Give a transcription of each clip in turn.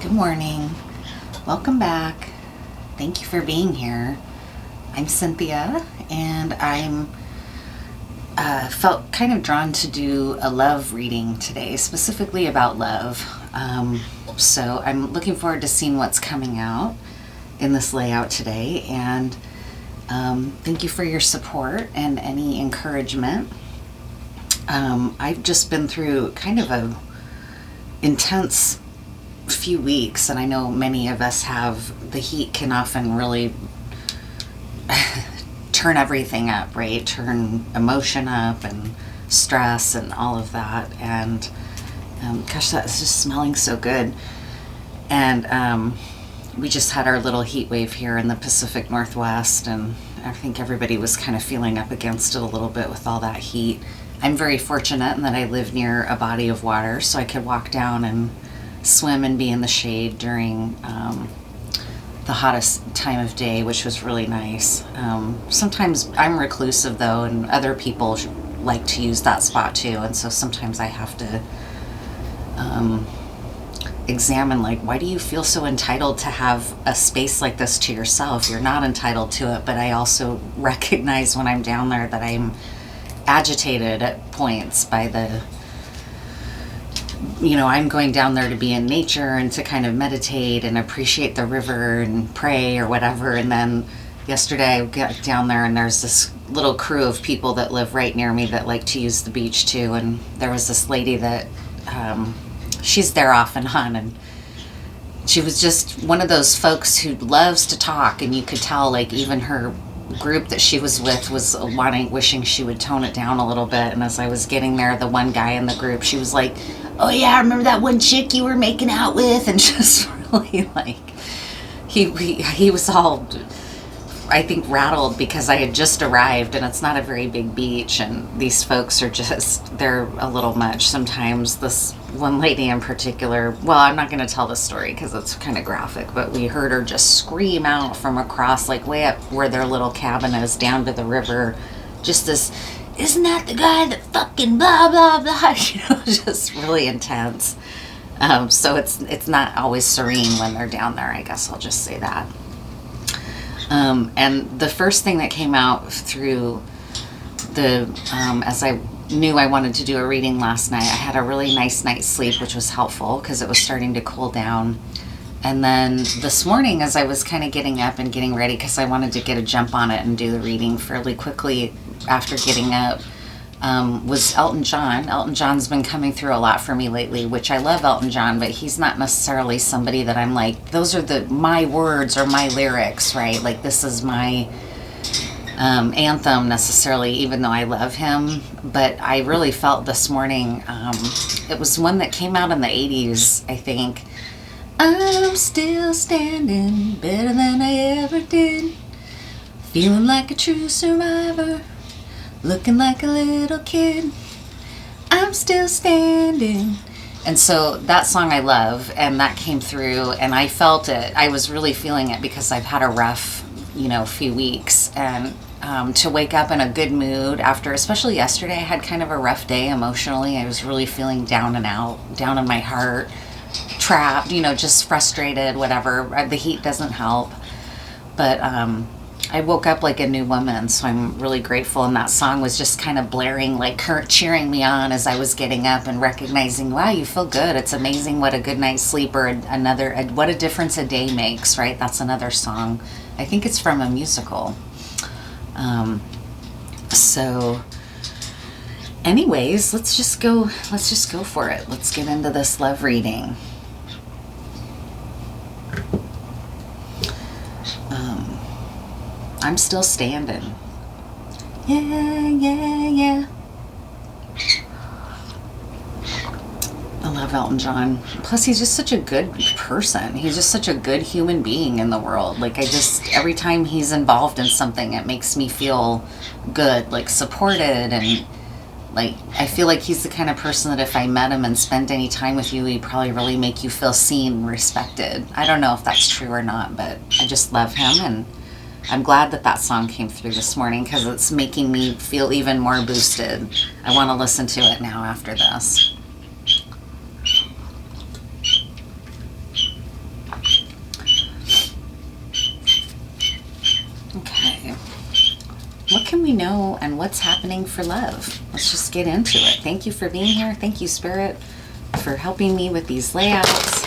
Good morning. Welcome back. Thank you for being here. I'm Cynthia, and I'm felt kind of drawn to do a love reading today, specifically about love. So I'm looking forward to seeing what's coming out in this layout today, and thank you for your support and any encouragement. I've just been through kind of a intense few weeks, and I know many of us have. The heat can often really turn everything up, right? Turn emotion up and stress and all of that. And gosh, that is just smelling so good. And we just had our little heat wave here in the Pacific Northwest, and I think everybody was kind of feeling up against it a little bit with all that heat. I'm very fortunate in that I live near a body of water, so I could walk down and swim and be in the shade during the hottest time of day, which was really nice. Sometimes I'm reclusive though, and other people like to use that spot too, and so sometimes I have to examine, like, why do you feel so entitled to have a space like this to yourself? You're not entitled to it. But I also recognize when I'm down there that I'm agitated at points by the, I'm going down there to be in nature and to kind of meditate and appreciate the river and pray or whatever. And then yesterday I got down there, and there's this little crew of people that live right near me that like to use the beach too. And there was this lady that she's there off and on, and she was just one of those folks who loves to talk, and you could tell, like, even her group that she was with was wishing she would tone it down a little bit. And as I was getting there, the one guy in the group, she was like, "Oh yeah, I remember that one chick you were making out with," and just really, like, he was all, I think, rattled because I had just arrived, and it's not a very big beach, and these folks are just, they're a little much sometimes. This one lady in particular, well, I'm not going to tell the story because it's kind of graphic, but we heard her just scream out from across, like, way up where their little cabin is, down to the river, just this, "Isn't that the guy that fucking blah blah blah," just really intense. So it's not always serene when they're down there, I guess I'll just say that. And the first thing that came out through the, as I knew I wanted to do a reading last night, I had a really nice night's sleep, which was helpful because it was starting to cool down. And then this morning, as I was kind of getting up and getting ready, because I wanted to get a jump on it and do the reading fairly quickly after getting up, was Elton John. Elton John's been coming through a lot for me lately, which I love Elton John, but he's not necessarily somebody that I'm like, those are my words or my lyrics, right? Like, this is my anthem necessarily, even though I love him. But I really felt this morning, it was one that came out in the 80s, I think. "I'm still standing better than I ever did, feeling like a true survivor, looking like a little kid, I'm still standing." And so that song I love, and that came through, and I felt it. I was really feeling it because I've had a rough, few weeks, and to wake up in a good mood after, especially yesterday, I had kind of a rough day emotionally. I was really feeling down and out, down in my heart, trapped, just frustrated, whatever. The heat doesn't help. But I woke up like a new woman, so I'm really grateful. And that song was just kind of blaring, like cheering me on as I was getting up and recognizing, wow, you feel good. It's amazing what a good night's sleep or what a difference a day makes, right? That's another song. I think it's from a musical. So anyways, let's just go for it. Let's get into this love reading. I'm still standing. Yeah, yeah, yeah. I love Elton John. Plus, he's just such a good person. He's just such a good human being in the world. Like, every time he's involved in something, it makes me feel good, like supported, and like, I feel like he's the kind of person that if I met him and spent any time with you, he'd probably really make you feel seen and respected. I don't know if that's true or not, but I just love him, and I'm glad that song came through this morning because it's making me feel even more boosted. I want to listen to it now after this. what can we know and what's happening for love? Let's just get into it. Thank you for being here. Thank you, Spirit, for helping me with these layouts.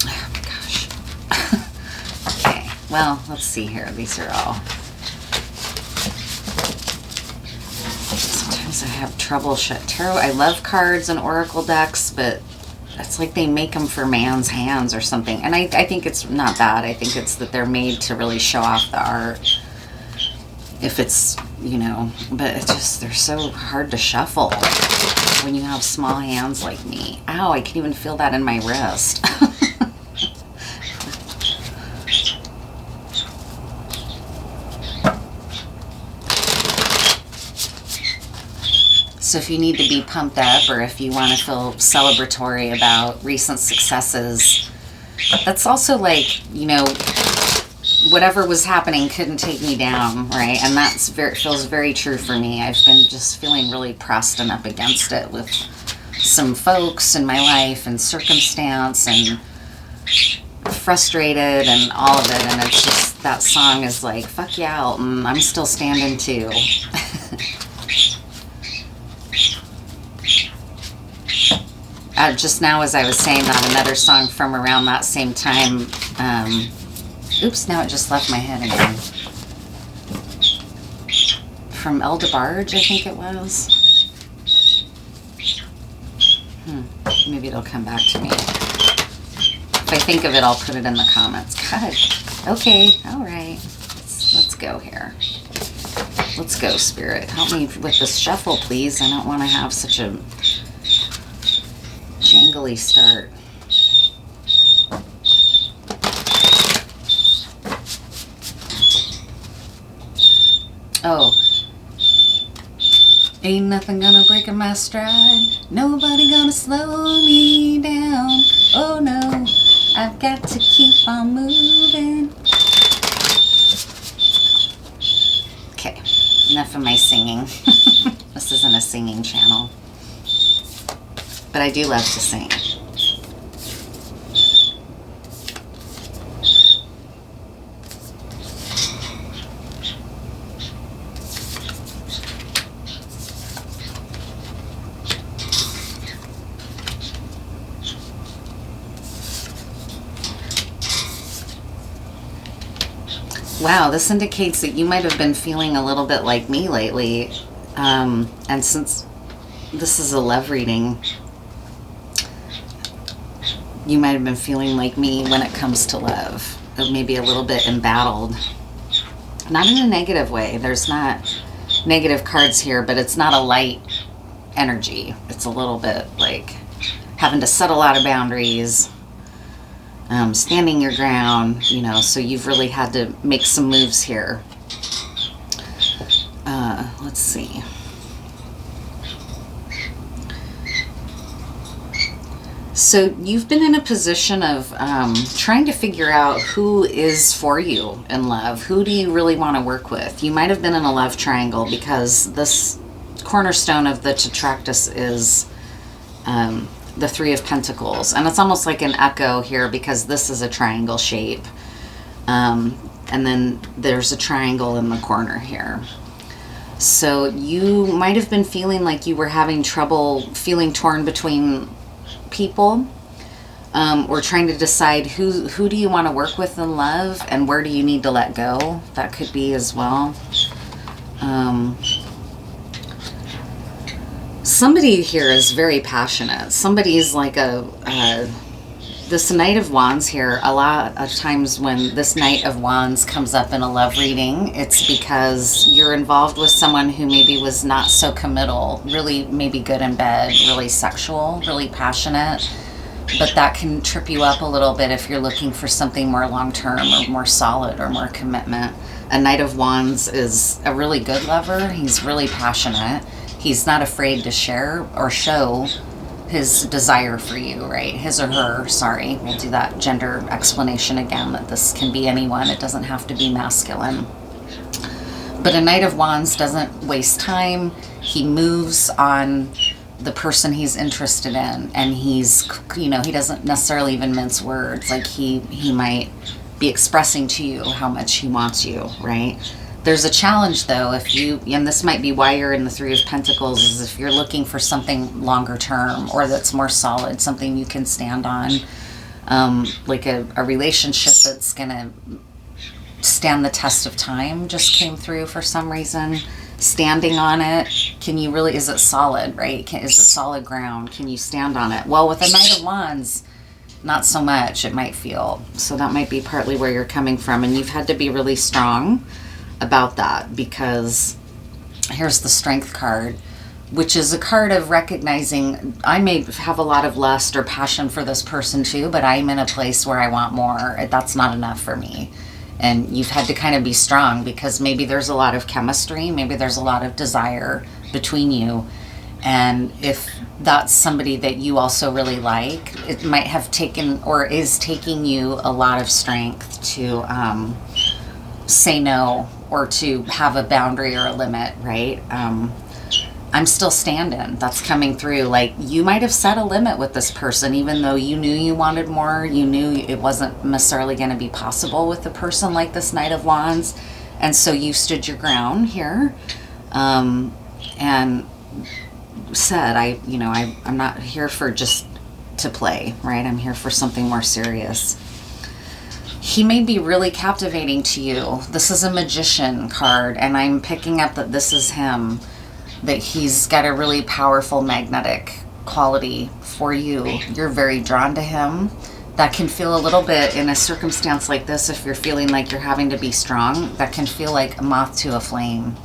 Oh my gosh. Okay, well, let's see here. These are all... Sometimes I have trouble shut tarot. I love cards and oracle decks, but it's like they make them for man's hands or something. And I think it's not that. I think it's that they're made to really show off the art. If it's, you know, but it's just, they're so hard to shuffle when you have small hands like me. Ow, I can even feel that in my wrist. So if you need to be pumped up, or if you want to feel celebratory about recent successes, that's also like, you know, whatever was happening couldn't take me down, right? And that's feels very true for me. I've been just feeling really pressed and up against it with some folks in my life and circumstance, and frustrated and all of it. And it's just, that song is like, fuck yeah, Alton, I'm still standing too. Just now, as I was saying that, another song from around that same time, oops, now it just left my head again. From El DeBarge, I think it was. Maybe it'll come back to me. If I think of it, I'll put it in the comments. God, okay, all right. Let's go here. Let's go, Spirit. Help me with this shuffle, please. I don't want to have such a jangly start. Oh. Ain't nothing gonna break my stride. Nobody gonna slow me down. Oh no, I've got to keep on moving. Okay, enough of my singing. This isn't a singing channel. But I do love to sing. Wow, this indicates that you might have been feeling a little bit like me lately. And since this is a love reading, you might have been feeling like me when it comes to love. Maybe a little bit embattled. Not in a negative way. There's not negative cards here, but it's not a light energy. It's a little bit like having to set a lot of boundaries, standing your ground, you know, so you've really had to make some moves here. Let's see. So you've been in a position of trying to figure out who is for you in love. Who do you really want to work with? You might have been in a love triangle, because this cornerstone of the Tetractys is the Three of Pentacles. And it's almost like an echo here, because this is a triangle shape. And then there's a triangle in the corner here. So you might have been feeling like you were having trouble feeling torn between people, or trying to decide who do you want to work with in love, and where do you need to let go. That could be as well. Somebody here is very passionate. Somebody's like this Knight of Wands here. A lot of times when this Knight of Wands comes up in a love reading, it's because you're involved with someone who maybe was not so committal, really maybe good in bed, really sexual, really passionate, but that can trip you up a little bit if you're looking for something more long-term or more solid or more commitment. A Knight of Wands is a really good lover. He's really passionate. He's not afraid to share or show his desire for you, right? His or her, sorry. We'll do that gender explanation again, that this can be anyone. It doesn't have to be masculine. But a Knight of Wands doesn't waste time. He moves on the person he's interested in, and he's, you know, he doesn't necessarily even mince words. Like he might be expressing to you how much he wants you, right? There's a challenge though, if you, and this might be why you're in the Three of Pentacles, is if you're looking for something longer term or that's more solid, something you can stand on, like a relationship that's gonna stand the test of time just came through for some reason. Standing on it, can you really, is it solid, right? Is it solid ground? Can you stand on it? Well, with the Knight of Wands, not so much, it might feel. So that might be partly where you're coming from, and you've had to be really strong about that, because here's the Strength card, which is a card of recognizing I may have a lot of lust or passion for this person too, but I'm in a place where I want more. That's not enough for me. And you've had to kind of be strong, because maybe there's a lot of chemistry, maybe there's a lot of desire between you. And if that's somebody that you also really like, it might have taken or is taking you a lot of strength to say no, or to have a boundary or a limit, right? I'm still standing. That's coming through. Like, you might have set a limit with this person, even though you knew you wanted more. You knew it wasn't necessarily going to be possible with a person like this Knight of Wands. And so you stood your ground here, and said, I'm not here for just to play, right? I'm here for something more serious. He may be really captivating to you. This is a Magician card, and I'm picking up that this is him, that he's got a really powerful magnetic quality for you. You're very drawn to him. That can feel a little bit, in a circumstance like this, if you're feeling like you're having to be strong, that can feel like a moth to a flame.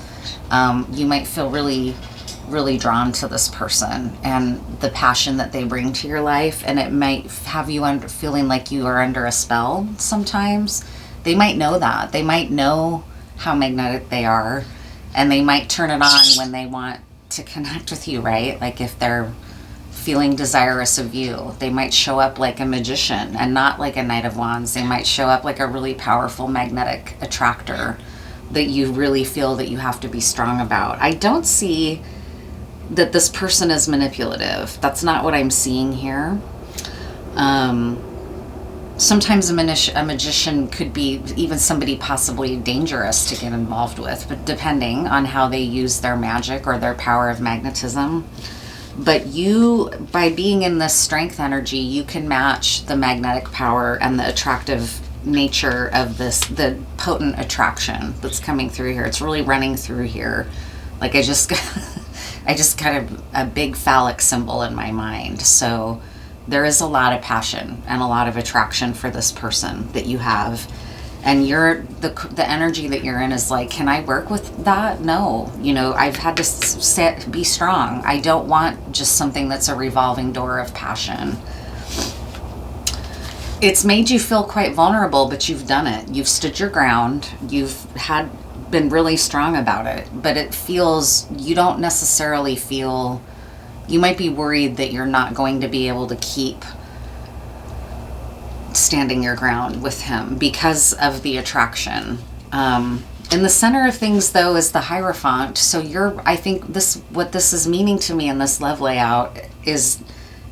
You might feel really, really drawn to this person and the passion that they bring to your life, and it might have you feeling like you are under a spell sometimes. They might know that. They might know how magnetic they are, and they might turn it on when they want to connect with you, right? Like if they're feeling desirous of you, they might show up like a magician and not like a Knight of Wands. They might show up like a really powerful magnetic attractor that you really feel that you have to be strong about. I don't see that this person is manipulative. That's not what I'm seeing here. Sometimes a magician could be even somebody possibly dangerous to get involved with, but depending on how they use their magic or their power of magnetism. But you, by being in this strength energy, you can match the magnetic power and the attractive nature of this, the potent attraction that's coming through here. It's really running through here. Like I just got a big phallic symbol in my mind. So there is a lot of passion and a lot of attraction for this person that you have. And the energy that you're in is like, can I work with that? No. I've had to be strong. I don't want just something that's a revolving door of passion. It's made you feel quite vulnerable, but you've done it. You've stood your ground. You've been really strong about it. But it feels, you don't necessarily feel, you might be worried that you're not going to be able to keep standing your ground with him because of the attraction. In the center of things though is the Hierophant. So I think what this is meaning to me in this love layout is,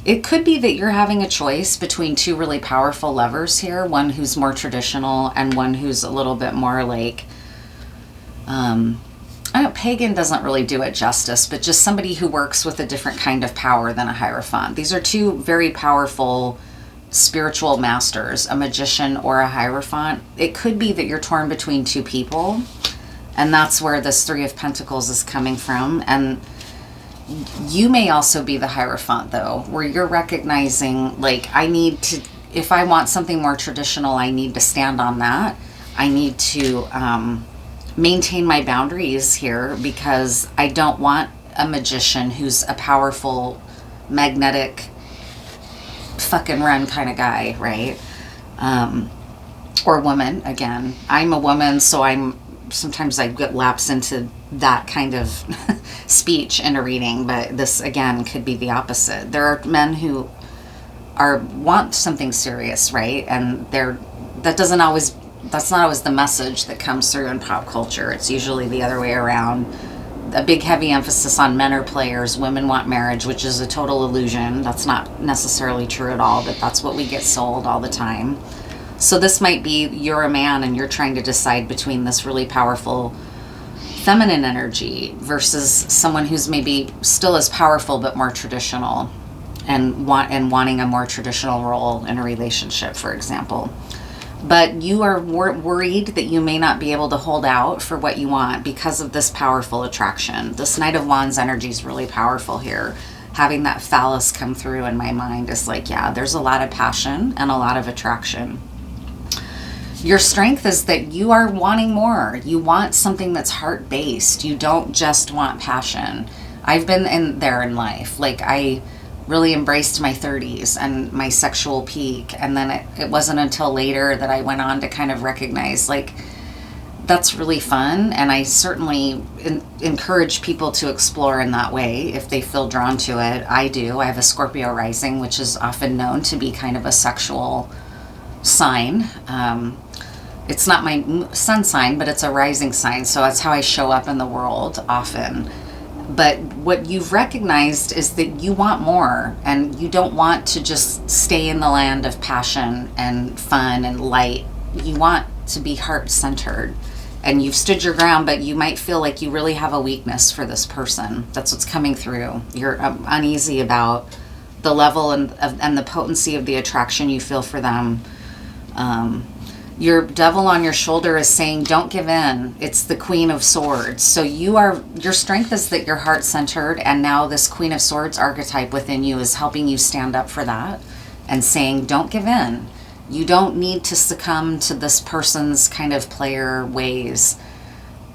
it could be that you're having a choice between two really powerful lovers here, one who's more traditional and one who's a little bit more like, pagan doesn't really do it justice, but just somebody who works with a different kind of power than a Hierophant. These are two very powerful spiritual masters, a magician or a Hierophant. It could be that you're torn between two people, and that's where this Three of Pentacles is coming from. And you may also be the Hierophant though, where you're recognizing, like, if I want something more traditional, I need to stand on that. I need to maintain my boundaries here, because I don't want a magician who's a powerful magnetic fucking run kind of guy, right? Or woman. Again, I'm a woman, so sometimes I get lapse into that kind of speech in a reading, but this again could be the opposite. There are men who want something serious, right? And that's not always the message that comes through in pop culture. It's usually the other way around. A big heavy emphasis on men are players, women want marriage, which is a total illusion. That's not necessarily true at all, but that's what we get sold all the time. So this might be you're a man and you're trying to decide between this really powerful feminine energy versus someone who's maybe still as powerful but more traditional and wanting a more traditional role in a relationship, for example. But you are worried that you may not be able to hold out for what you want because of this powerful attraction. This Knight of Wands energy is really powerful here. Having that phallus come through in my mind is like, yeah, there's a lot of passion and a lot of attraction. Your strength is that you are wanting more. You want something that's heart-based. You don't just want passion. I've been there in life. Like, I really embraced my 30s and my sexual peak, and then it wasn't until later that I went on to kind of recognize, like, that's really fun, and I certainly encourage people to explore in that way if they feel drawn to it. I do. I have a Scorpio rising, which is often known to be kind of a sexual sign. It's not my sun sign, but it's a rising sign, so that's how I show up in the world often. But what you've recognized is that you want more, and you don't want to just stay in the land of passion and fun and light. You want to be heart-centered, and you've stood your ground, but you might feel like you really have a weakness for this person. That's what's coming through. You're uneasy about the level and the potency of the attraction you feel for them. Your devil on your shoulder is saying, don't give in. It's the Queen of Swords. So your strength is that you're heart-centered, and now this Queen of Swords archetype within you is helping you stand up for that and saying, don't give in. You don't need to succumb to this person's kind of player ways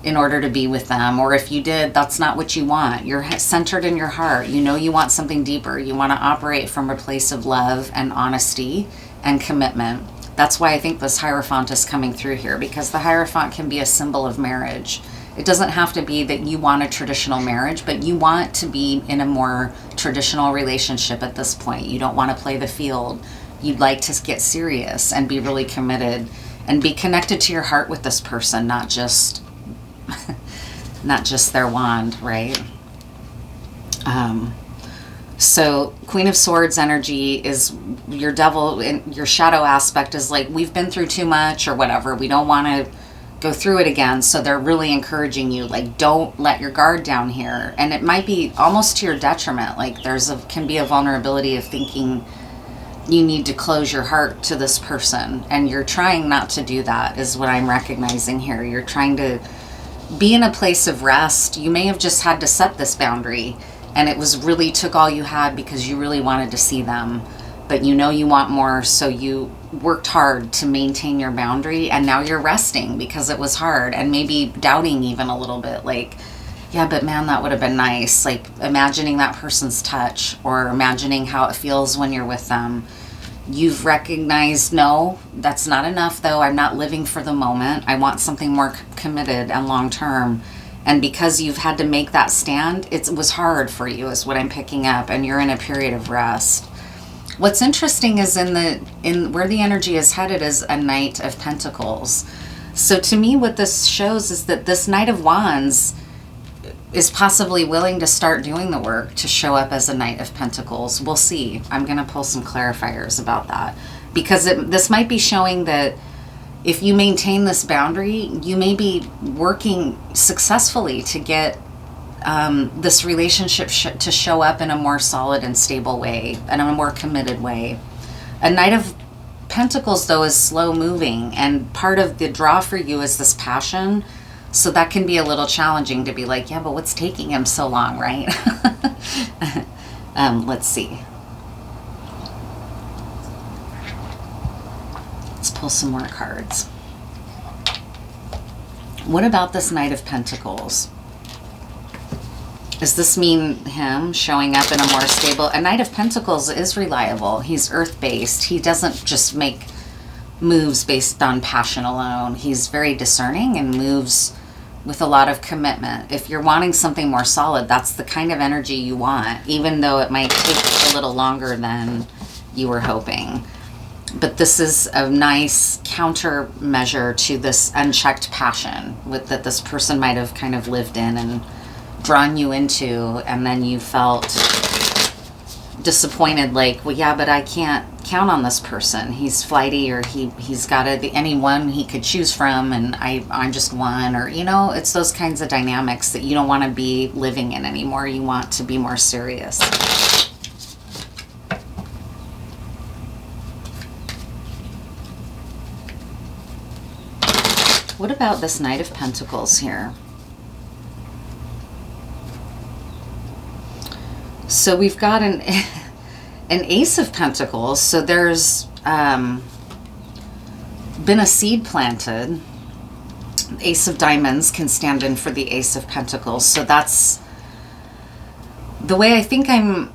in order to be with them. Or if you did, that's not what you want. You're centered in your heart. You know you want something deeper. You want to operate from a place of love and honesty and commitment. That's why I think this Hierophant is coming through here, because the Hierophant can be a symbol of marriage. It doesn't have to be that you want a traditional marriage, but you want to be in a more traditional relationship at this point. You don't want to play the field. You'd like to get serious and be really committed and be connected to your heart with this person, not just their wand, right? So Queen of Swords energy is your devil, and your shadow aspect is like, we've been through too much or whatever. We don't want to go through it again. So they're really encouraging you, like, don't let your guard down here. And it might be almost to your detriment. Like, can be a vulnerability of thinking you need to close your heart to this person. And you're trying not to do that, is what I'm recognizing here. You're trying to be in a place of rest. You may have just had to set this boundary, and it was really took all you had because you really wanted to see them, but you know you want more, so you worked hard to maintain your boundary, and now you're resting because it was hard, and maybe doubting even a little bit, like, yeah, but man, that would have been nice. Like, imagining that person's touch or imagining how it feels when you're with them. You've recognized, no, that's not enough though. I'm not living for the moment. I want something more committed and long-term. And because you've had to make that stand, it was hard for you, is what I'm picking up, and you're in a period of rest. What's interesting is in where the energy is headed is a Knight of Pentacles. So to me, what this shows is that this Knight of Wands is possibly willing to start doing the work to show up as a Knight of Pentacles. We'll see. I'm going to pull some clarifiers about that, because this might be showing that if you maintain this boundary, you may be working successfully to get this relationship to show up in a more solid and stable way, and in a more committed way. A Knight of Pentacles, though, is slow moving, and part of the draw for you is this passion. So that can be a little challenging to be like, yeah, but what's taking him so long, right? Let's see. Let's pull some more cards. What about this Knight of Pentacles? Does this mean him showing up in a more stable... A Knight of Pentacles is reliable. He's earth-based. He doesn't just make moves based on passion alone. He's very discerning and moves with a lot of commitment. If you're wanting something more solid, that's the kind of energy you want, even though it might take a little longer than you were hoping. But this is a nice countermeasure to this unchecked passion that this person might have kind of lived in and drawn you into, and then you felt disappointed, like, well, yeah, but I can't count on this person. He's flighty, or he's got anyone he could choose from, and I'm just one, or, you know, it's those kinds of dynamics that you don't want to be living in anymore. You want to be more serious. What about this Knight of Pentacles here? So we've got an Ace of Pentacles. So there's been a seed planted. Ace of Diamonds can stand in for the Ace of Pentacles. So that's the way I think I'm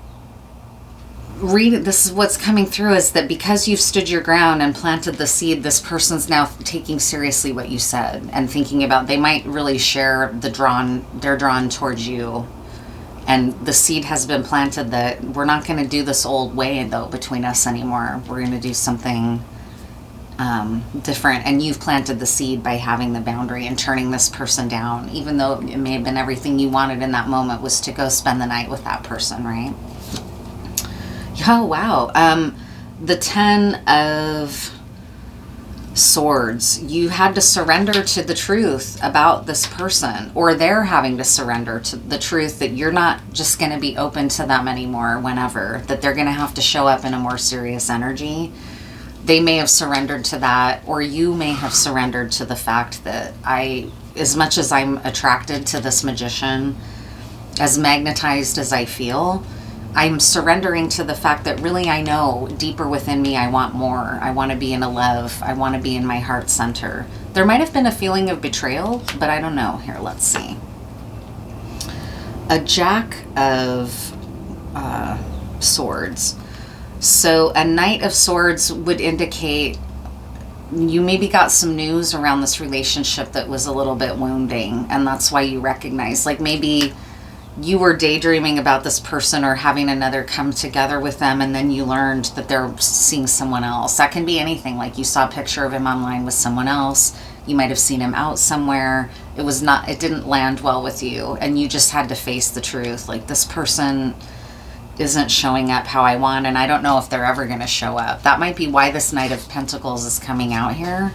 reading. This is what's coming through, is that because you've stood your ground and planted the seed, this person's now taking seriously what you said and thinking about, they might really share they're drawn towards you. And the seed has been planted that we're not going to do this old way, though, between us anymore. We're going to do something different. And you've planted the seed by having the boundary and turning this person down, even though it may have been everything you wanted in that moment was to go spend the night with that person, right? Oh, wow. The 10 of Swords. You had to surrender to the truth about this person, or they're having to surrender to the truth that you're not just going to be open to them anymore whenever, that they're going to have to show up in a more serious energy. They may have surrendered to that, or you may have surrendered to the fact that as much as I'm attracted to this magician, as magnetized as I feel, I'm surrendering to the fact that really I know deeper within me I want more. I want to be in a love. I want to be in my heart center. There might have been a feeling of betrayal, but I don't know. Here, let's see. A Jack of Swords. So a Knight of Swords would indicate you maybe got some news around this relationship that was a little bit wounding, and that's why you recognize, like, maybe you were daydreaming about this person or having another come together with them, and then you learned that they're seeing someone else. That can be anything. Like, you saw a picture of him online with someone else. You might have seen him out somewhere. It didn't land well with you, and you just had to face the truth. Like, this person isn't showing up how I want, and I don't know if they're ever going to show up. That might be why this Knight of Pentacles is coming out here.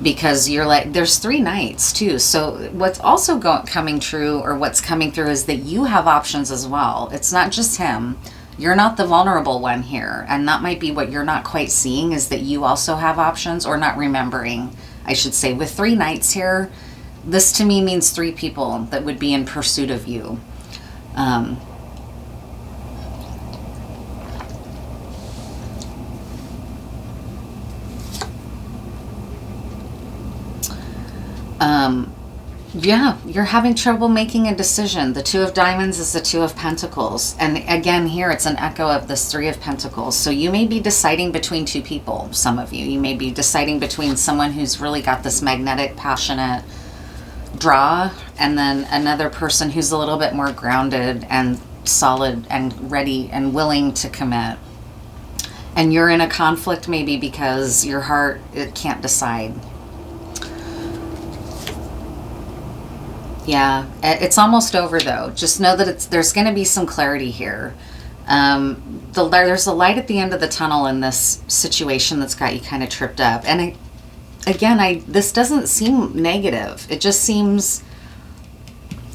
Because you're like, there's 3 knights too. So what's also coming true, or what's coming through, is that you have options as well. It's not just him. You're not the vulnerable one here. And that might be what you're not quite seeing, is that you also have options, or not remembering, I should say. With 3 knights here, this to me means 3 people that would be in pursuit of you. Yeah, you're having trouble making a decision. The 2 of Diamonds is the 2 of Pentacles. And again, here it's an echo of this 3 of Pentacles. So you may be deciding between 2 people, some of you. You may be deciding between someone who's really got this magnetic, passionate draw, and then another person who's a little bit more grounded and solid and ready and willing to commit. And you're in a conflict maybe because your heart, it can't decide. Yeah, it's almost over though. Just know that there's going to be some clarity here. There's a light at the end of the tunnel in this situation that's got you kind of tripped up. And this doesn't seem negative. It just seems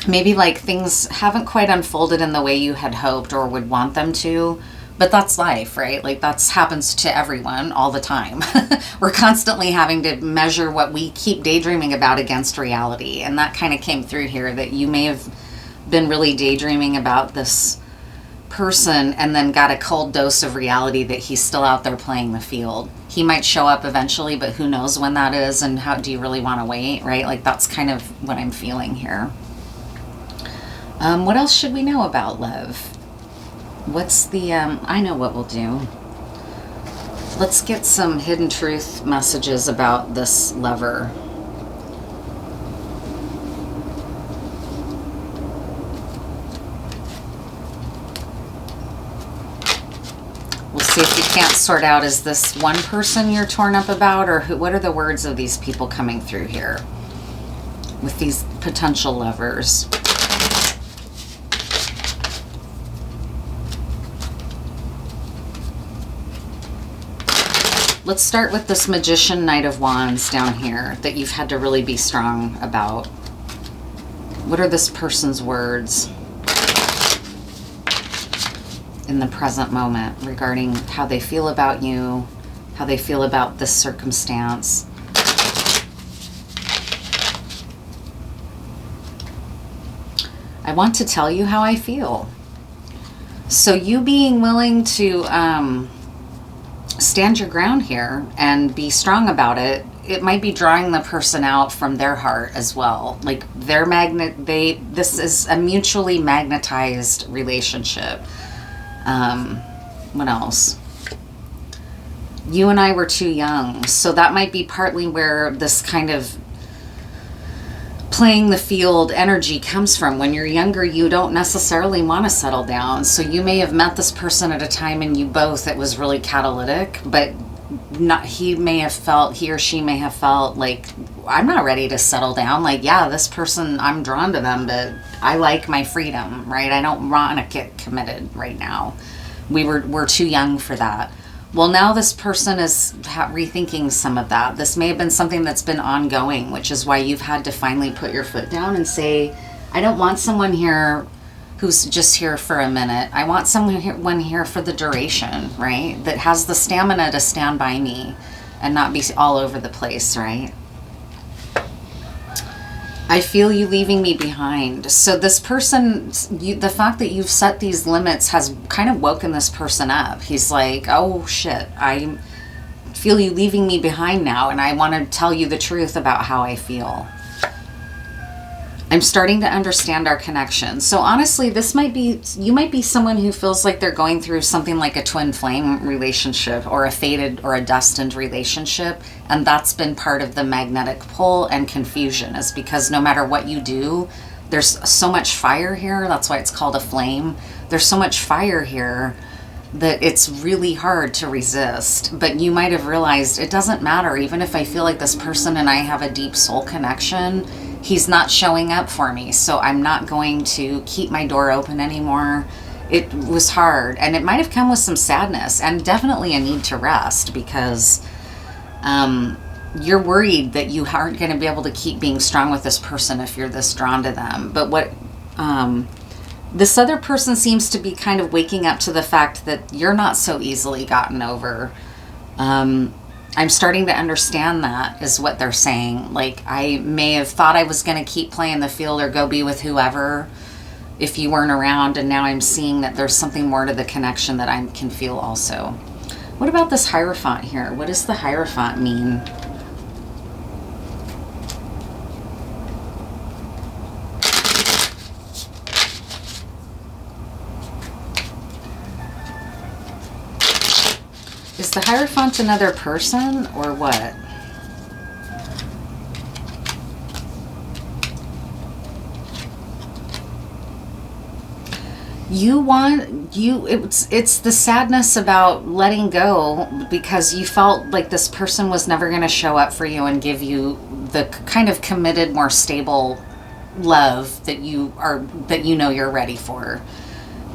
maybe like things haven't quite unfolded in the way you had hoped or would want them to. But that's life, right? Like, that happens to everyone all the time. We're constantly having to measure what we keep daydreaming about against reality. And that kind of came through here, that you may have been really daydreaming about this person and then got a cold dose of reality that he's still out there playing the field. He might show up eventually, but who knows when that is, and how do you really want to wait, right? Like, that's kind of what I'm feeling here. What else should we know about love? What's the, I know what we'll do. Let's get some hidden truth messages about this lover. We'll see if you can't sort out, is this one person you're torn up about, or what are the words of these people coming through here with these potential lovers? Let's start with this Magician Knight of Wands down here that you've had to really be strong about. What are this person's words in the present moment regarding how they feel about you, how they feel about this circumstance? I want to tell you how I feel. So you being willing to stand your ground here and be strong about it, it might be drawing the person out from their heart as well. Like this is a mutually magnetized relationship. What else? You and I were too young, so that might be partly where this kind of playing the field energy comes from. When you're younger, you don't necessarily want to settle down. So you may have met this person at a time and you both, it was really catalytic, but he or she may have felt like, I'm not ready to settle down. Like, yeah, this person, I'm drawn to them, but I like my freedom, right? I don't want to get committed right now. We're too young for that. Well, now this person is rethinking some of that. This may have been something that's been ongoing, which is why you've had to finally put your foot down and say, I don't want someone here who's just here for a minute. I want someone here for the duration, right? That has the stamina to stand by me and not be all over the place, right? I feel you leaving me behind. So this person, the fact that you've set these limits has kind of woken this person up. He's like, oh shit, I feel you leaving me behind now, and I want to tell you the truth about how I feel. I'm starting to understand our connection. So honestly, you might be someone who feels like they're going through something like a twin flame relationship or a fated or a destined relationship. And that's been part of the magnetic pull and confusion, is because no matter what you do, there's so much fire here. That's why it's called a flame. There's so much fire here that it's really hard to resist. But you might have realized it doesn't matter. Even if I feel like this person and I have a deep soul connection, he's not showing up for me, so I'm not going to keep my door open anymore. It was hard, and it might have come with some sadness and definitely a need to rest, because you're worried that you aren't going to be able to keep being strong with this person if you're this drawn to them. But what this other person seems to be kind of waking up to the fact that you're not so easily gotten over. I'm starting to understand that, is what they're saying. Like, I may have thought I was going to keep playing the field or go be with whoever if you weren't around, and now I'm seeing that there's something more to the connection that I can feel also. What about this Hierophant here? What does the Hierophant mean? Is the Hierophant another person or what? It's the sadness about letting go, because you felt like this person was never going to show up for you and give you the kind of committed, more stable love that you know you're ready for.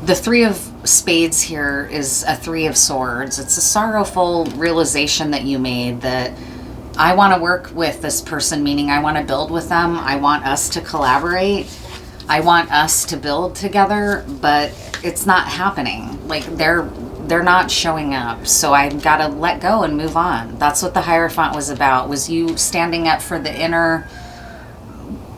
The Three of Spades here is a Three of Swords. It's a sorrowful realization that you made that I want to work with this person, meaning I want to build with them. I want us to collaborate. I want us to build together, but it's not happening. Like, they're not showing up. So I've got to let go and move on. That's what the Hierophant was about, was you standing up for the inner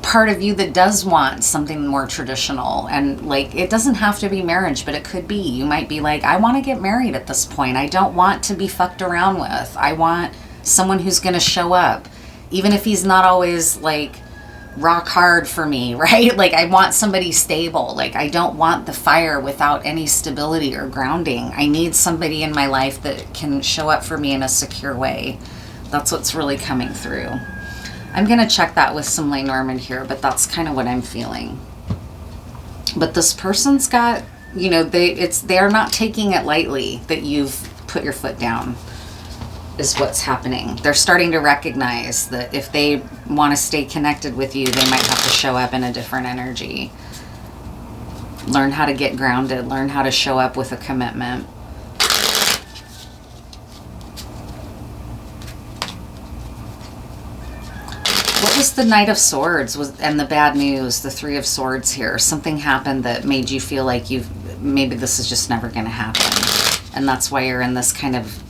part of you that does want something more traditional. And like, it doesn't have to be marriage, but it could be. You might be like, I want to get married at this point. I don't want to be fucked around with. I want someone who's going to show up, even if he's not always like rock hard for me, right? Like, I want somebody stable. Like, I don't want the fire without any stability or grounding. I need somebody in my life that can show up for me in a secure way. That's what's really coming through. I'm going to check that with some Lenormand here, but that's kind of what I'm feeling. But this person's got, you know, they're not taking it lightly that you've put your foot down, is what's happening. They're starting to recognize that if they want to stay connected with you, they might have to show up in a different energy. Learn how to get grounded, learn how to show up with a commitment. the Knight of Swords and the bad news, the Three of Swords here. Something happened that made you feel like maybe this is just never going to happen. And that's why you're in this kind of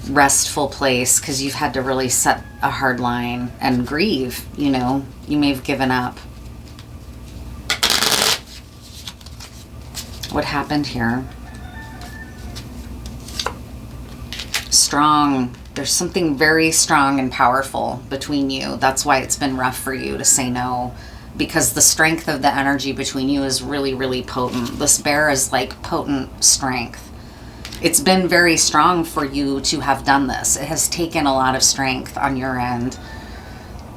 restful place, because you've had to really set a hard line and grieve, you know. You may have given up. What happened here? Strong. There's something very strong and powerful between you. That's why it's been rough for you to say no, because the strength of the energy between you is really, really potent. This bear is like potent strength. It's been very strong for you to have done this. It has taken a lot of strength on your end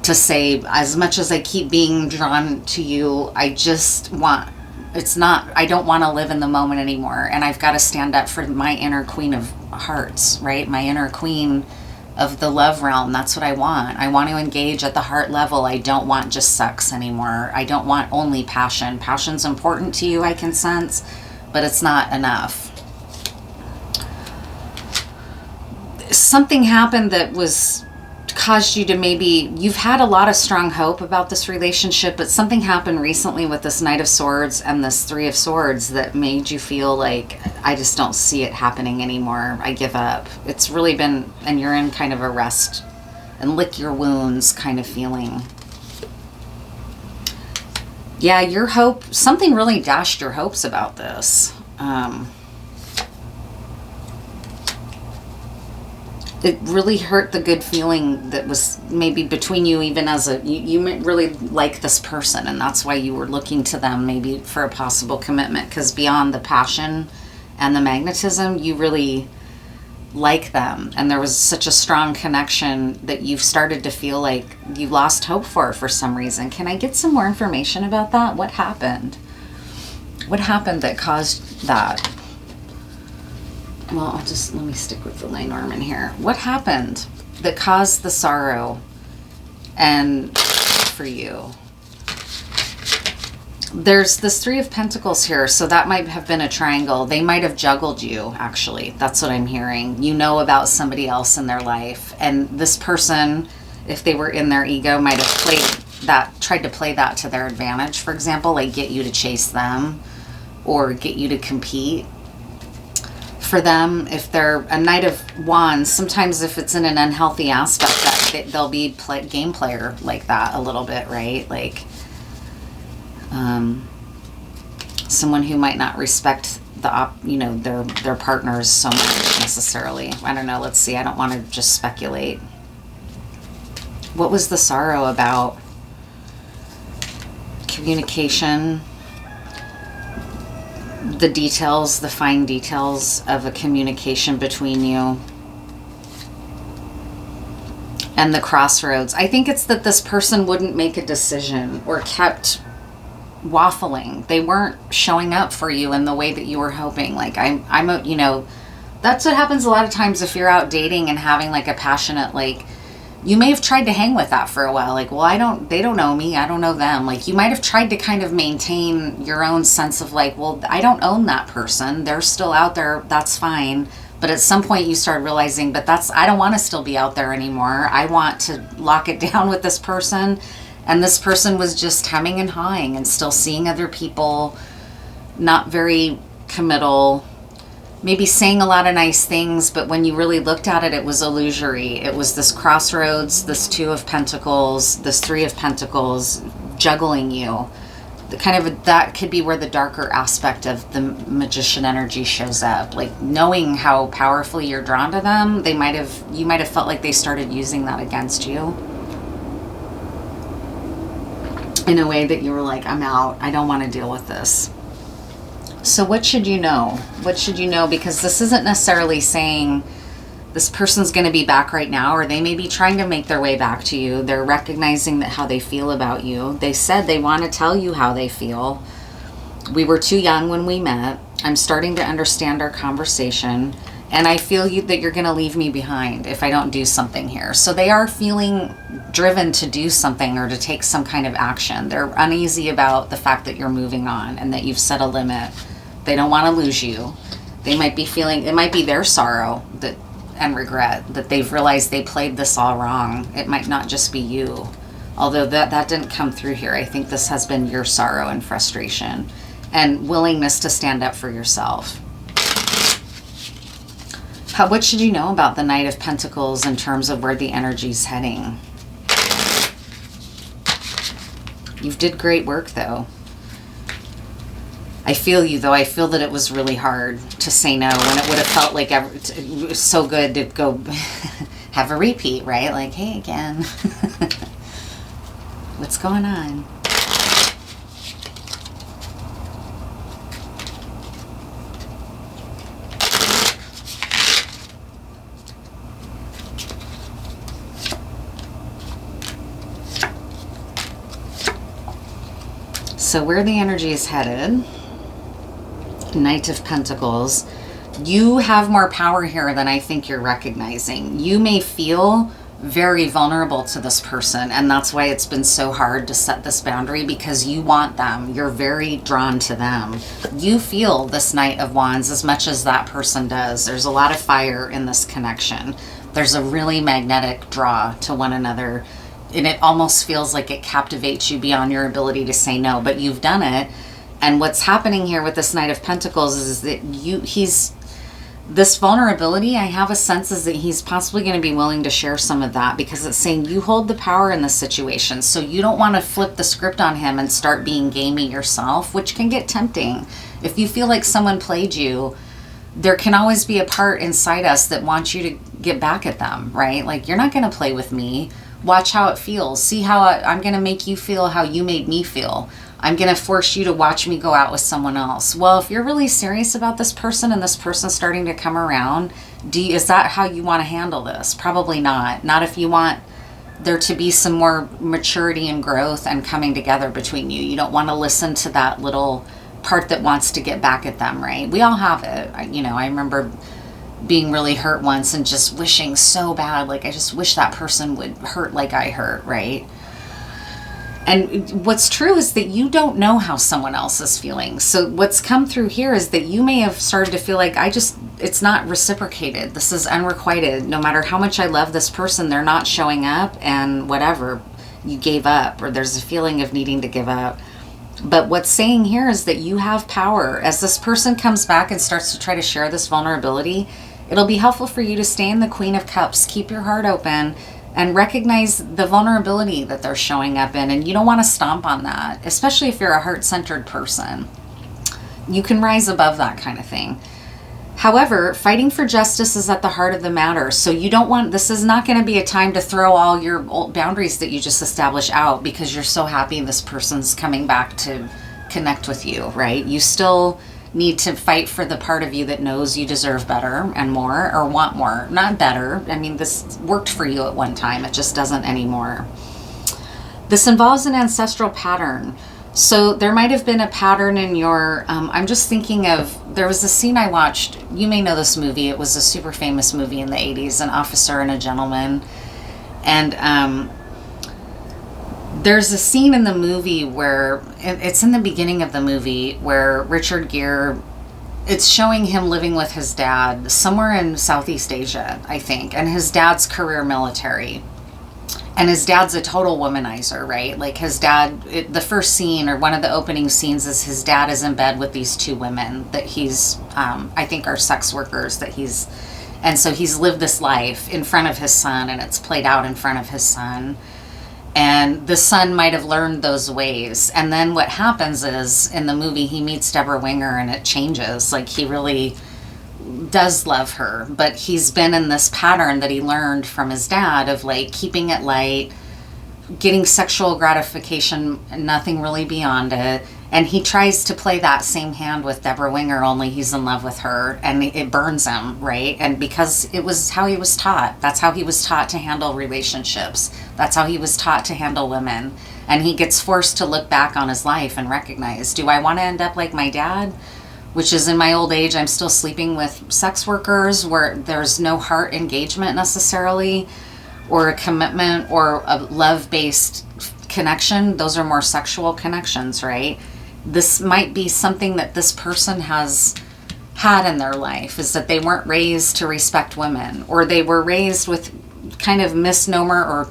to say, as much as I keep being drawn to you, I don't want to live in the moment anymore. And I've got to stand up for my inner queen of hearts, right? My inner queen of the love realm. That's what I want. I want to engage at the heart level. I don't want just sex anymore. I don't want only passion. Passion's important to you, I can sense, but it's not enough. Something happened that caused you to you've had a lot of strong hope about this relationship, but something happened recently with this Knight of Swords and this Three of Swords that made you feel like, I just don't see it happening anymore. I give up. It's really been, and you're in kind of a rest and lick your wounds kind of feeling. Yeah, your hope, something really dashed your hopes about this. It really hurt the good feeling that was maybe between you, even as you really like this person, and that's why you were looking to them maybe for a possible commitment, because beyond the passion and the magnetism, you really like them, and there was such a strong connection that you've started to feel like you lost hope for some reason. Can I get some more information about that? What happened? What happened that caused that? Well, let me stick with the Lenormand here. What happened that caused the sorrow and for you? There's this Three of Pentacles here, so that might have been a triangle. They might have juggled you, actually. That's what I'm hearing. You know about somebody else in their life, and this person, if they were in their ego, might have tried to play that to their advantage, for example, like get you to chase them or get you to compete for them. If they're a Knight of Wands, sometimes if it's in an unhealthy aspect, that they'll be game player like that a little bit, right? Like someone who might not respect their partners so much necessarily. I don't know. Let's see. I don't want to just speculate. What was the sorrow about? Communication. The details, the fine details of a communication between you. And the crossroads. I think it's that this person wouldn't make a decision or kept waffling. They weren't showing up for you in the way that you were hoping. Like that's what happens a lot of times if you're out dating and having like a passionate, like, you may have tried to hang with that for a while. Like, well, they don't know me. I don't know them. Like, you might have tried to kind of maintain your own sense of like, well, I don't own that person. They're still out there. That's fine. But at some point you start realizing, I don't want to still be out there anymore. I want to lock it down with this person. And this person was just hemming and hawing and still seeing other people, not very committal, maybe saying a lot of nice things, but when you really looked at it, it was illusory. It was this crossroads, this Two of Pentacles, this Three of Pentacles juggling you. That could be where the darker aspect of the magician energy shows up. Like, knowing how powerfully you're drawn to them, you might have felt like they started using that against you in a way that you were like, I'm out. I don't want to deal with this. So what should you know? What should you know? Because this isn't necessarily saying this person's going to be back right now, or they may be trying to make their way back to you. They're recognizing how they feel about you. They said they want to tell you how they feel. We were too young when we met. I'm starting to understand our conversation, and I feel that you're going to leave me behind if I don't do something here. So they are feeling driven to do something or to take some kind of action. They're uneasy about the fact that you're moving on and that you've set a limit. They don't want to lose you. They might be feeling, it might be their sorrow and regret that they've realized they played this all wrong. It might not just be you. Although that didn't come through here. I think this has been your sorrow and frustration and willingness to stand up for yourself. What should you know about the Knight of Pentacles in terms of where the energy's heading? You did great work, though. I feel you, though. I feel that it was really hard to say no when it would have felt like it was so good to go have a repeat, right? Like, hey, again. What's going on? So where the energy is headed, Knight of Pentacles, you have more power here than I think you're recognizing. You may feel very vulnerable to this person, and that's why it's been so hard to set this boundary, because you want them. You're very drawn to them. You feel this Knight of Wands as much as that person does. There's a lot of fire in this connection. There's a really magnetic draw to one another, and it almost feels like it captivates you beyond your ability to say no, but you've done it. And what's happening here with this Knight of Pentacles is that this vulnerability, I have a sense, is that he's possibly going to be willing to share some of that, because it's saying you hold the power in this situation. So you don't want to flip the script on him and start being gamey yourself, which can get tempting. If you feel like someone played you, there can always be a part inside us that wants you to get back at them, right? Like, you're not going to play with me. Watch how it feels. See how I'm going to make you feel how you made me feel. I'm going to force you to watch me go out with someone else. Well, if you're really serious about this person and this person's starting to come around, is that how you want to handle this? Probably not. Not if you want there to be some more maturity and growth and coming together between you. You don't want to listen to that little part that wants to get back at them, right? We all have it. I remember being really hurt once and just wishing so bad, like, I just wish that person would hurt like I hurt, right? And what's true is that you don't know how someone else is feeling. So what's come through here is that you may have started to feel like, it's not reciprocated. This is unrequited. No matter how much I love this person, they're not showing up, and whatever, you gave up, or there's a feeling of needing to give up. But what's saying here is that you have power. As this person comes back and starts to try to share this vulnerability, it'll be helpful for you to stay in the Queen of Cups. Keep your heart open and recognize the vulnerability that they're showing up in. And you don't want to stomp on that, especially if you're a heart-centered person. You can rise above that kind of thing. However, fighting for justice is at the heart of the matter. So this is not going to be a time to throw all your old boundaries that you just established out because you're so happy this person's coming back to connect with you, right? You still need to fight for the part of you that knows you deserve better and more, or want more. Not better. I mean, this worked for you at one time. It just doesn't anymore. This involves an ancestral pattern. So there might have been a pattern in your, I'm just thinking of, there was a scene I watched. You may know this movie. It was a super famous movie in the 80s, An Officer and a Gentleman. And there's a scene in the movie where, it's in the beginning of the movie, where Richard Gere, it's showing him living with his dad somewhere in Southeast Asia, I think. And his dad's career military. And his dad's a total womanizer, right? Like his dad, the first scene or one of the opening scenes is his dad is in bed with these two women that he's, I think are sex workers and so he's lived this life in front of his son, and it's played out in front of his son. And the son might have learned those ways. And then what happens is in the movie, he meets Deborah Winger and it changes. Like he really does love her, but he's been in this pattern that he learned from his dad of like keeping it light, getting sexual gratification, nothing really beyond it. And he tries to play that same hand with Deborah Winger, only he's in love with her, and it burns him, right? And because it was how he was taught. That's how he was taught to handle relationships. That's how he was taught to handle women. And he gets forced to look back on his life and recognize, do I want to end up like my dad? Which is in my old age, I'm still sleeping with sex workers where there's no heart engagement necessarily, or a commitment or a love-based connection. Those are more sexual connections, right? This might be something that this person has had in their life, is that they weren't raised to respect women, or they were raised with kind of misnomer or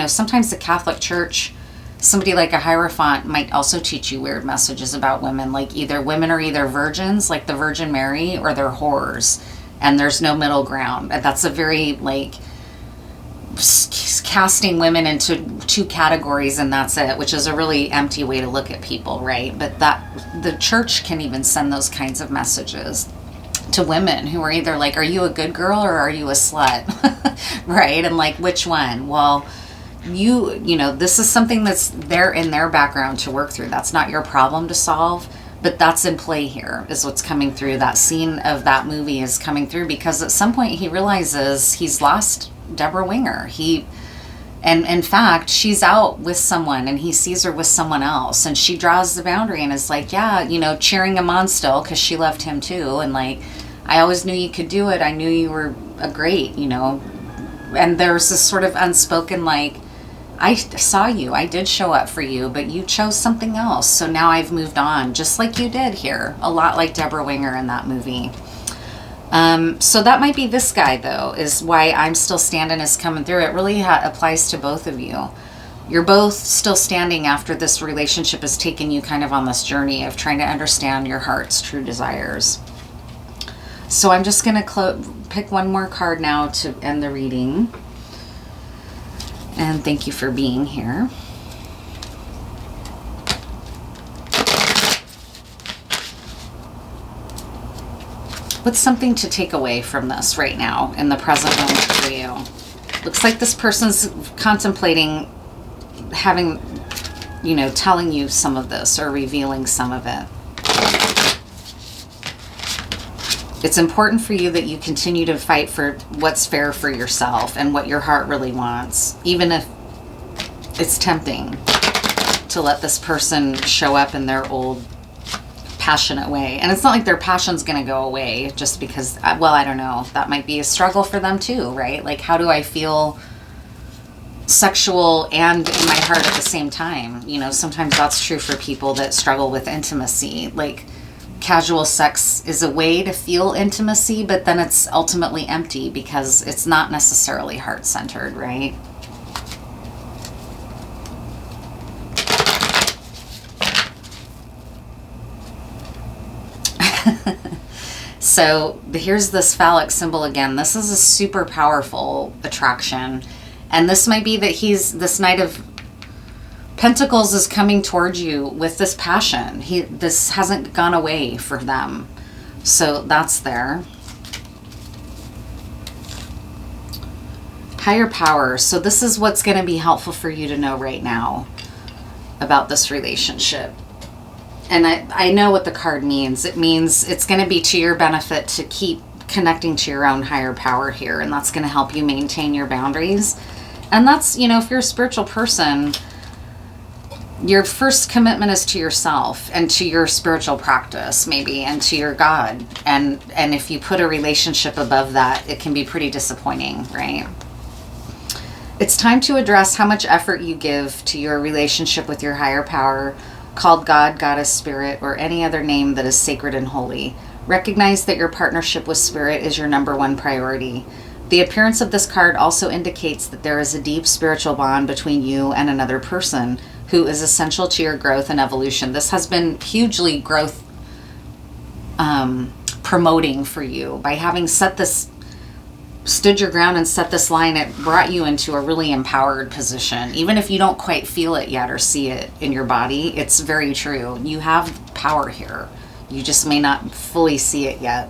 sometimes the Catholic Church, somebody like a Hierophant might also teach you weird messages about women, like women are either virgins, like the Virgin Mary, or they're whores, and there's no middle ground. And that's a very, like, casting women into two categories and that's it, which is a really empty way to look at people, right? But that the church can even send those kinds of messages to women who are either like, are you a good girl or are you a slut? Right? And like, which one? Well, this is something that's there in their background to work through. That's not your problem to solve, but that's in play here, is what's coming through. That scene of that movie is coming through because at some point he realizes he's lost Deborah Winger. And in fact, she's out with someone and he sees her with someone else, and she draws the boundary and is like, yeah, cheering him on still because she loved him too. And like, I always knew you could do it. I knew you were a great, and there's this sort of unspoken, like, I saw you, I did show up for you, but you chose something else. So now I've moved on, just like you did here. A lot like Deborah Winger in that movie. So that might be this guy, though, is why I'm still standing is coming through. It really applies to both of you. You're both still standing after this relationship has taken you kind of on this journey of trying to understand your heart's true desires. So I'm just going to pick one more card now to end the reading. And thank you for being here. What's something to take away from this right now in the present moment for you? Looks like this person's contemplating having, telling you some of this or revealing some of it. It's important for you that you continue to fight for what's fair for yourself and what your heart really wants, even if it's tempting to let this person show up in their old passionate way. And it's not like their passion's going to go away just because, I don't know, that might be a struggle for them too, right? Like, how do I feel sexual and in my heart at the same time? Sometimes that's true for people that struggle with intimacy. Like, casual sex is a way to feel intimacy, but then it's ultimately empty because it's not necessarily heart-centered, right? So here's this phallic symbol again. This is a super powerful attraction. And this might be that this Knight of Pentacles is coming towards you with this passion. This hasn't gone away for them. So that's there. Higher power. So this is what's going to be helpful for you to know right now about this relationship. And I know what the card means. It means it's going to be to your benefit to keep connecting to your own higher power here. And that's going to help you maintain your boundaries. And that's, if you're a spiritual person, your first commitment is to yourself and to your spiritual practice, maybe, and to your God. And if you put a relationship above that, it can be pretty disappointing, right? It's time to address how much effort you give to your relationship with your higher power, called God, Goddess, Spirit, or any other name that is sacred and holy. Recognize that your partnership with Spirit is your number one priority. The appearance of this card also indicates that there is a deep spiritual bond between you and another person who is essential to your growth and evolution. This has been hugely growth promoting for you. By having stood your ground and set this line, it brought you into a really empowered position. Even if you don't quite feel it yet or see it in your body, it's very true. You have power here. You just may not fully see it yet.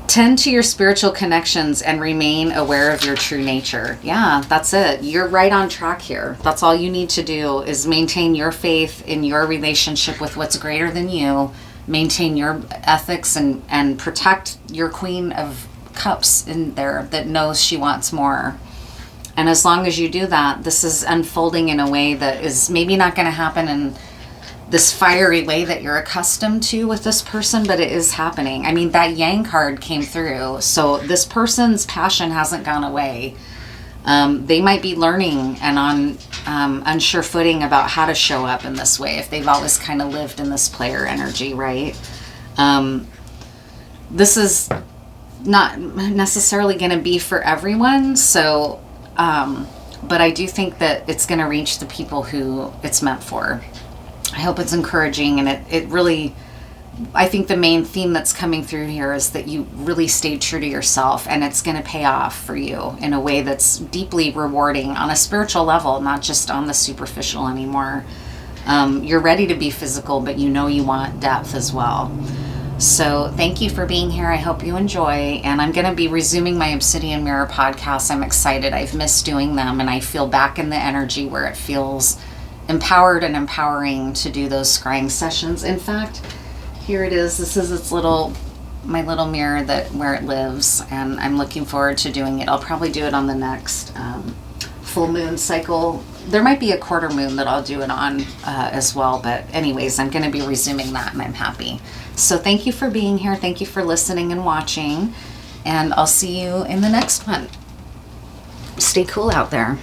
Tend to your spiritual connections and remain aware of your true nature. Yeah, that's it. You're right on track here. That's all you need to do is maintain your faith in your relationship with what's greater than you. Maintain your ethics and protect your Queen of Cups in there that knows she wants more. And as long as you do that, this is unfolding in a way that is maybe not going to happen in this fiery way that you're accustomed to with this person, but it is happening. I mean, that Yang card came through. So this person's passion hasn't gone away. They might be learning and on unsure footing about how to show up in this way if they've always kind of lived in this player energy, right? This is not necessarily going to be for everyone, so But I do think that it's going to reach the people who it's meant for. I hope it's encouraging, and it really, I think the main theme that's coming through here is that you really stayed true to yourself, and it's going to pay off for you in a way that's deeply rewarding on a spiritual level, not just on the superficial anymore. You're ready to be physical, but you know you want depth as well. So thank you for being here. I hope you enjoy. And I'm going to be resuming my Obsidian Mirror podcast. I'm excited. I've missed doing them, and I feel back in the energy where it feels empowered and empowering to do those scrying sessions. In fact, here it is. This is my little mirror where it lives, and I'm looking forward to doing it. I'll probably do it on the next full moon cycle. There might be a quarter moon that I'll do it on as well. But anyways, I'm going to be resuming that, and I'm happy. So thank you for being here. Thank you for listening and watching. And I'll see you in the next one. Stay cool out there.